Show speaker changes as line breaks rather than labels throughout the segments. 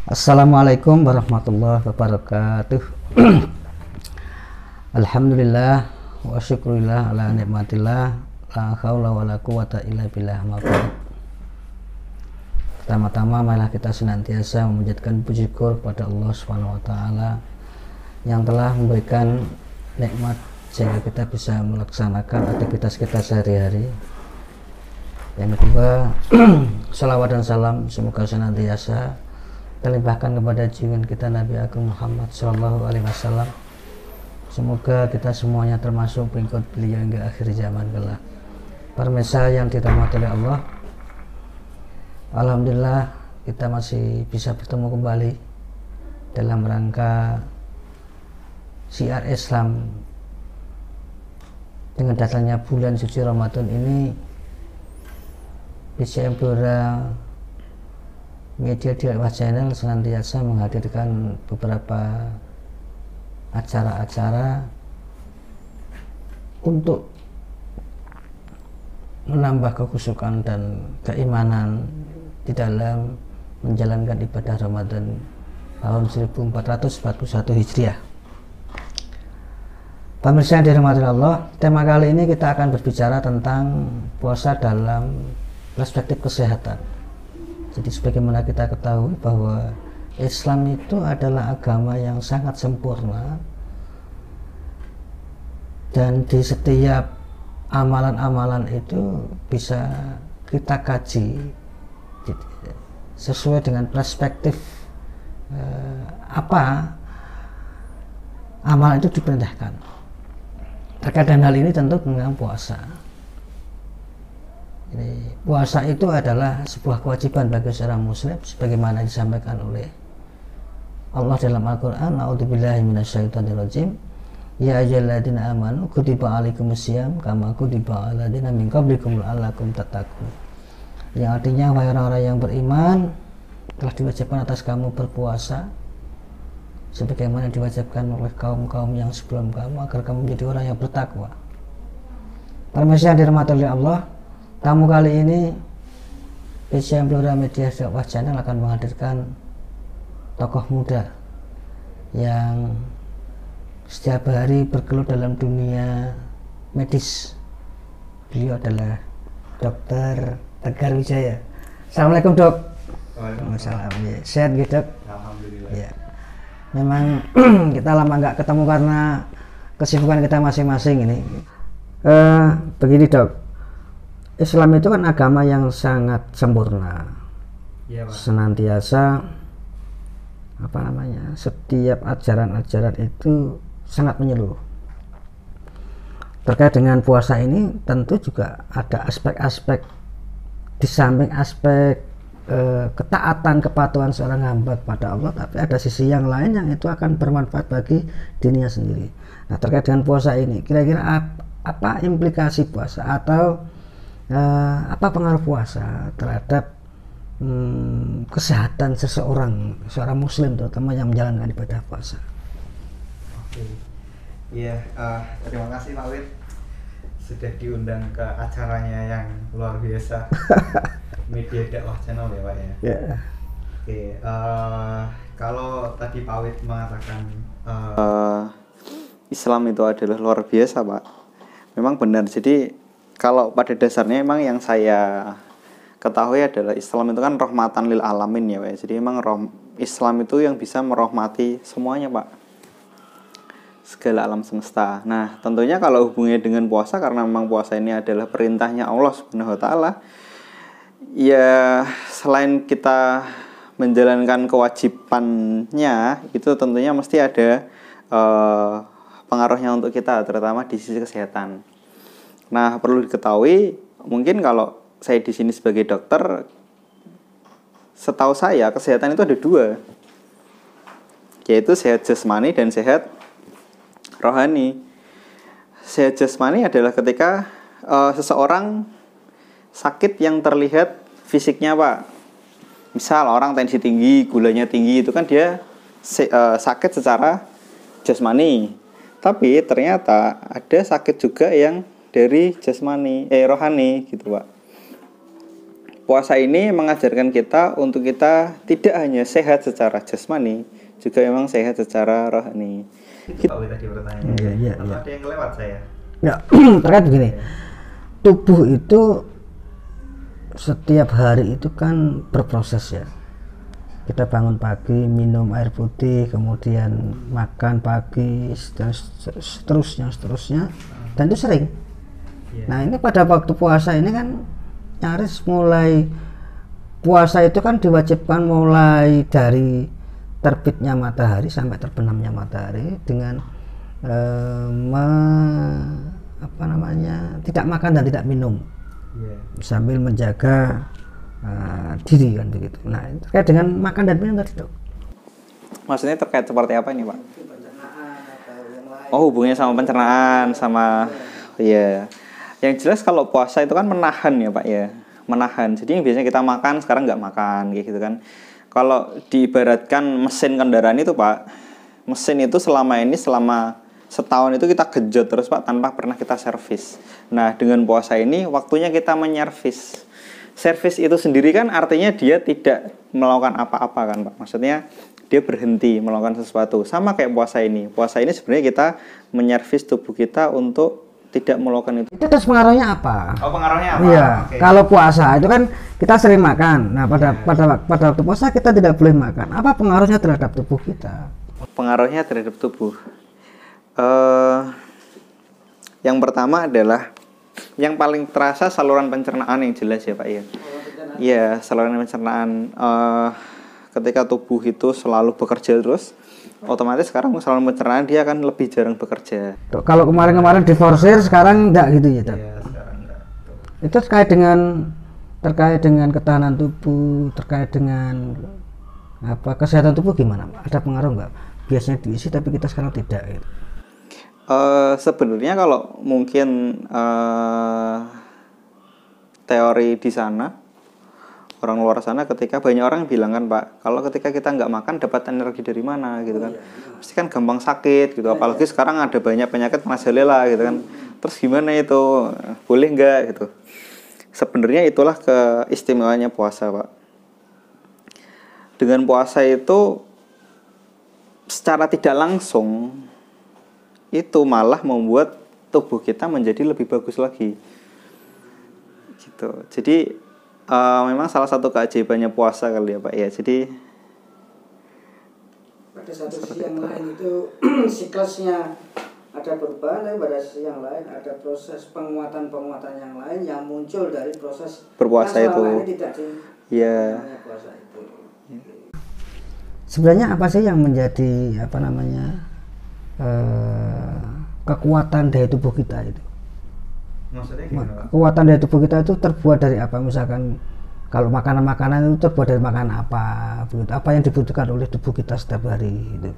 Assalamualaikum warahmatullahi wabarakatuh. Alhamdulillah wa syukurillah ala nikmatillah la haula wala quwata illa billah. Pertama-tama marilah kita senantiasa memanjatkan puji syukur kepada Allah Subhanahu wa taala yang telah memberikan nikmat sehingga kita bisa melaksanakan aktivitas kita sehari-hari. Yang kedua, salawat dan salam semoga senantiasa terlimpahkan kepada junjungan kita Nabi Agung Muhammad Shallallahu Alaihi Wasallam. Semoga kita semuanya termasuk pengikut beliau hingga akhir zaman kelak. Pemirsa yang dirahmati oleh Allah, alhamdulillah kita masih bisa bertemu kembali dalam rangka syiar Islam dengan datangnya bulan suci Ramadan ini. BCM Blora Media Dakwah Channel senantiasa menghadirkan beberapa acara-acara untuk menambah kekhusyukan dan keimanan di dalam menjalankan ibadah Ramadan tahun 1441 Hijriah. Pemirsa yang dirahmati Allah, tema kali ini kita akan berbicara tentang puasa dalam perspektif kesehatan. Jadi sebagaimana kita ketahui bahwa Islam itu adalah agama yang sangat sempurna, dan di setiap amalan-amalan itu bisa kita kaji sesuai dengan perspektif apa amalan itu diperintahkan. Terkait dengan hal ini tentu dengan puasa. Jadi, puasa itu adalah sebuah kewajiban bagi seorang muslim sebagaimana disampaikan oleh Allah dalam Al-Qur'an, a'udzubillahi minasyaitonirrajim, ya ayyuhalladzina amanu kutiba alaikumusiyam kama kutiba alal ladzina min qablikum la'allakum tattaqun. Yang artinya, wahai orang-orang yang beriman, telah diwajibkan atas kamu berpuasa sebagaimana diwajibkan oleh kaum-kaum yang sebelum kamu agar kamu menjadi orang yang bertakwa. Pemirsa yang dirahmati oleh Allah, tamu kali ini BCM Blora Media Dakwah Channel akan menghadirkan tokoh muda yang setiap hari bergelut dalam dunia medis. Beliau adalah Dr. Tegar Wijaya. Assalamualaikum, Dok. Waalaikumsalam. Sehat gitu, Dok?
Alhamdulillah.
Ya. Memang kita lama nggak ketemu karena kesibukan kita masing-masing ini. Begini, Dok. Islam itu kan agama yang sangat sempurna.
Ya, Pak.
Senantiasa setiap ajaran-ajaran itu sangat menyeluruh. Terkait dengan puasa ini tentu juga ada aspek-aspek, di samping aspek ketaatan kepatuhan seorang hamba kepada Allah, tapi ada sisi yang lain yang itu akan bermanfaat bagi dirinya sendiri. Nah, terkait dengan puasa ini, kira-kira apa implikasi puasa atau apa pengaruh puasa terhadap kesehatan seorang muslim, terutama yang menjalankan ibadah puasa?
Oke. Iya, terima kasih Pak Wid sudah diundang ke acaranya yang luar biasa. Media Dakwah Channel ya, Pak ya.
Yeah.
Oke, kalau tadi Pak Wid mengatakan Islam itu adalah luar biasa, Pak. Memang benar. Jadi kalau pada dasarnya memang yang saya ketahui adalah Islam itu kan rahmatan lil alamin ya, Pak. Jadi memang Islam itu yang bisa merahmati semuanya, Pak. Segala alam semesta. Nah, tentunya kalau hubungannya dengan puasa, karena memang puasa ini adalah perintahnya Allah Subhanahu wa taala. Ya, selain kita menjalankan kewajibannya, itu tentunya mesti ada pengaruhnya untuk kita, terutama di sisi kesehatan. Nah, perlu diketahui, mungkin kalau saya di sini sebagai dokter, setahu saya kesehatan itu ada dua, yaitu sehat jasmani dan sehat rohani. Sehat jasmani adalah ketika seseorang sakit yang terlihat fisiknya, Pak. Misal orang tensi tinggi, gulanya tinggi, itu kan dia sakit secara jasmani. Tapi ternyata ada sakit juga yang dari jasmani, rohani gitu, Pak. puasa ini mengajarkan kita untuk kita tidak hanya sehat secara jasmani, juga memang sehat secara rohani. Gitu. Tadi pertanyaannya.
Iya.
Ada yang kelewat saya.
Ya, terkait begini. Tubuh itu setiap hari itu kan berproses ya. Kita bangun pagi, minum air putih, kemudian makan pagi, dan seterusnya, dan itu sering. Nah ini pada waktu puasa ini kan nyaris mulai puasa itu kan diwajibkan mulai dari terbitnya matahari sampai terbenamnya matahari dengan tidak makan dan tidak minum, sambil menjaga diri kan begitu. Nah terkait dengan makan dan minum tadi dok.
Maksudnya terkait seperti apa ini pak? Oh hubungannya sama pencernaan sama ya. Yang jelas kalau puasa itu kan menahan ya pak ya, menahan. Jadi yang biasanya kita makan sekarang nggak makan kayak gitu kan. Kalau diibaratkan mesin kendaraan itu pak, mesin itu selama setahun itu kita genjot terus pak tanpa pernah kita servis. Nah dengan puasa ini waktunya kita menyervis. Servis itu sendiri kan artinya dia tidak melakukan apa-apa kan Pak. Maksudnya dia berhenti melakukan sesuatu. Sama kayak puasa ini. Puasa ini sebenarnya kita menyervis tubuh kita untuk tidak melakukan itu.
Itu terus pengaruhnya apa?
Oh pengaruhnya apa?
Iya.
Okay.
Kalau puasa itu kan kita sering makan. Nah pada waktu puasa kita tidak boleh makan. Apa pengaruhnya terhadap tubuh kita?
Pengaruhnya terhadap tubuh. Yang pertama adalah yang paling terasa saluran pencernaan yang jelas ya Pak ya. Iya, saluran pencernaan ketika tubuh itu selalu bekerja terus, otomatis sekarang saluran pencernaan dia akan lebih jarang bekerja.
Kalau kemarin diforsir, sekarang enggak gitu ya, Dok?
Iya, sekarang enggak.
Itu terkait dengan ketahanan tubuh, terkait dengan kesehatan tubuh gimana? Ada pengaruh enggak? Biasanya diisi tapi kita sekarang tidak gitu.
Sebenarnya kalau mungkin teori di sana orang luar sana ketika banyak orang bilang kan Pak, kalau ketika kita nggak makan dapat energi dari mana gitu kan, pasti kan gampang sakit gitu, apalagi sekarang ada banyak penyakit merajalela gitu kan, terus gimana itu boleh nggak gitu? Sebenarnya itulah keistimewaannya puasa Pak. Dengan puasa itu secara tidak langsung itu malah membuat tubuh kita menjadi lebih bagus lagi gitu. Jadi memang salah satu keajaibannya puasa kali ya Pak ya. Jadi
pada satu sisi yang lain itu siklusnya ada perubahan, tapi pada sisi yang lain ada proses penguatan yang lain yang muncul dari proses
berpuasa itu.
Tidak
ya.
Puasa itu. Sebenarnya apa sih yang menjadi kekuatan daya tubuh kita itu?
Maksudnya gimana?
Kekuatan daya tubuh kita itu terbuat dari apa? Misalkan kalau makanan-makanan itu terbuat dari makanan apa? Begitu. Apa yang dibutuhkan oleh tubuh kita setiap hari itu?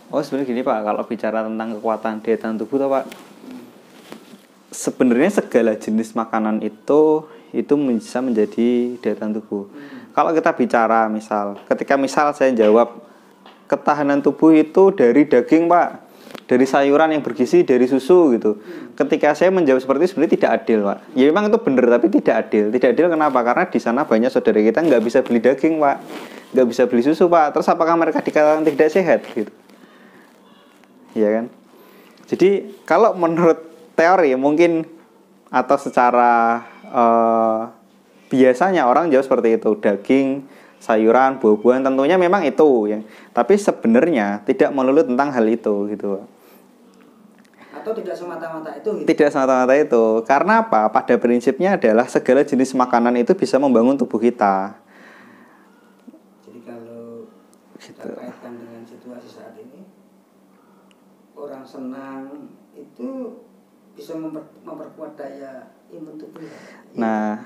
Oh sebenarnya gini Pak, kalau bicara tentang kekuatan daya tahan tubuh Pak, sebenarnya segala jenis makanan itu bisa menjadi daya tahan tubuh. Kalau kita bicara ketika saya jawab ketahanan tubuh itu dari daging Pak, dari sayuran yang bergizi, dari susu gitu. Ketika saya menjawab seperti itu sebenarnya tidak adil Pak. Ya memang itu benar tapi tidak adil. Tidak adil kenapa? Karena di sana banyak saudara kita nggak bisa beli daging Pak, nggak bisa beli susu Pak. Terus apakah mereka dikatakan tidak sehat gitu? Iya kan? Jadi kalau menurut teori mungkin atau secara biasanya orang jawab seperti itu, daging, sayuran, buah-buahan tentunya memang itu ya. Tapi sebenarnya tidak melulu tentang hal itu gitu.
Atau tidak semata-mata itu gitu.
Tidak semata-mata itu. Karena apa? Pada prinsipnya adalah segala jenis makanan itu bisa membangun tubuh kita.
Jadi kalau kita kaitkan dengan situasi saat ini, orang senang itu bisa memperkuat daya imun tubuh.
Nah,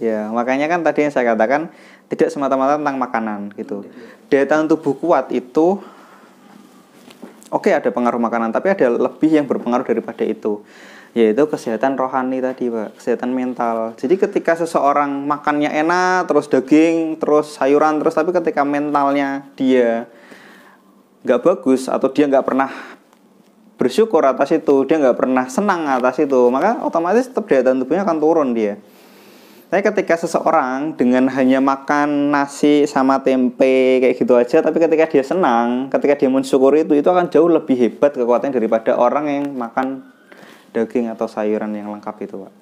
ya makanya kan tadi yang saya katakan tidak semata-mata tentang makanan gitu. Daya tahan tubuh kuat itu ada pengaruh makanan, tapi ada lebih yang berpengaruh daripada itu, yaitu kesehatan rohani tadi Pak, kesehatan mental. Jadi ketika seseorang makannya enak, terus daging, terus sayuran, terus tapi ketika mentalnya dia nggak bagus atau dia nggak pernah bersyukur atas itu, dia nggak pernah senang atas itu, maka otomatis tetap daya tahan tubuhnya akan turun dia. Tapi ketika seseorang dengan hanya makan nasi sama tempe kayak gitu aja, tapi ketika dia senang, ketika dia mensyukuri itu akan jauh lebih hebat kekuatannya daripada orang yang makan daging atau sayuran yang lengkap itu, Pak.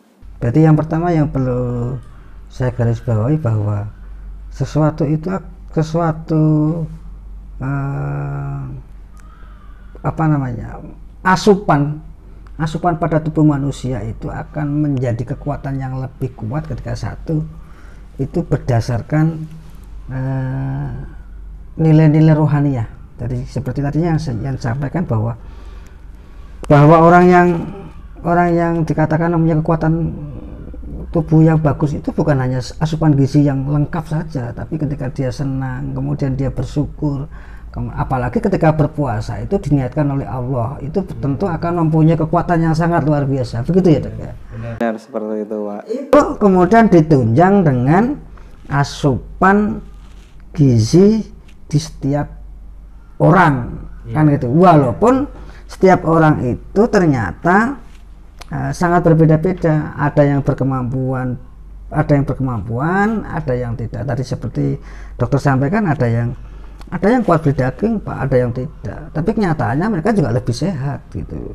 Berarti yang pertama yang perlu saya garis bawahi bahwa sesuatu itu asupan pada tubuh manusia itu akan menjadi kekuatan yang lebih kuat ketika satu itu berdasarkan nilai-nilai rohaniah. Jadi seperti tadinya yang sampaikan bahwa orang yang dikatakan mempunyai kekuatan tubuh yang bagus itu bukan hanya asupan gizi yang lengkap saja, tapi ketika dia senang, kemudian dia bersyukur, apalagi ketika berpuasa itu diniatkan oleh Allah, itu tentu akan mempunyai kekuatan yang sangat luar biasa. Begitu ya, Dok?
Benar seperti itu, Pak.
Itu kemudian ditunjang dengan asupan gizi di setiap orang, kan gitu. Walaupun setiap orang itu ternyata sangat berbeda-beda. Ada yang berkemampuan, ada yang tidak. Tadi seperti dokter sampaikan, ada yang kuat beli daging, Pak, ada yang tidak. Tapi kenyataannya mereka juga lebih sehat gitu.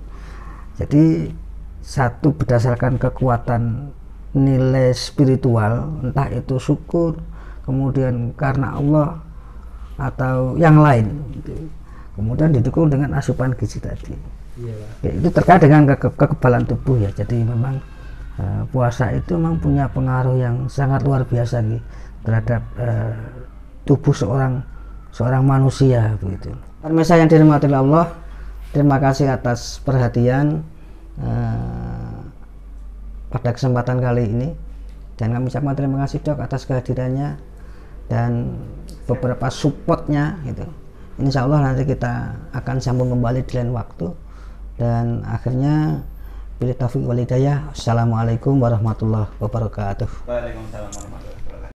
Jadi satu berdasarkan kekuatan nilai spiritual, entah itu syukur, kemudian karena Allah atau yang lain gitu. Kemudian didukung dengan asupan gizi tadi. Ya, itu terkait dengan kekebalan tubuh ya. Jadi memang puasa itu memang punya pengaruh yang sangat luar biasa gitu, terhadap tubuh seorang manusia begitu. Pemirsa yang dirahmati Allah, terima kasih atas perhatian pada kesempatan kali ini, dan kami ucapkan terima kasih, Dok, atas kehadirannya dan beberapa supportnya gitu. Insya Allah nanti kita akan sambung kembali di lain waktu. Dan akhirnya bila taufik wal hidayah. Assalamualaikum warahmatullahi wabarakatuh.
Waalaikumsalam warahmatullahi wabarakatuh.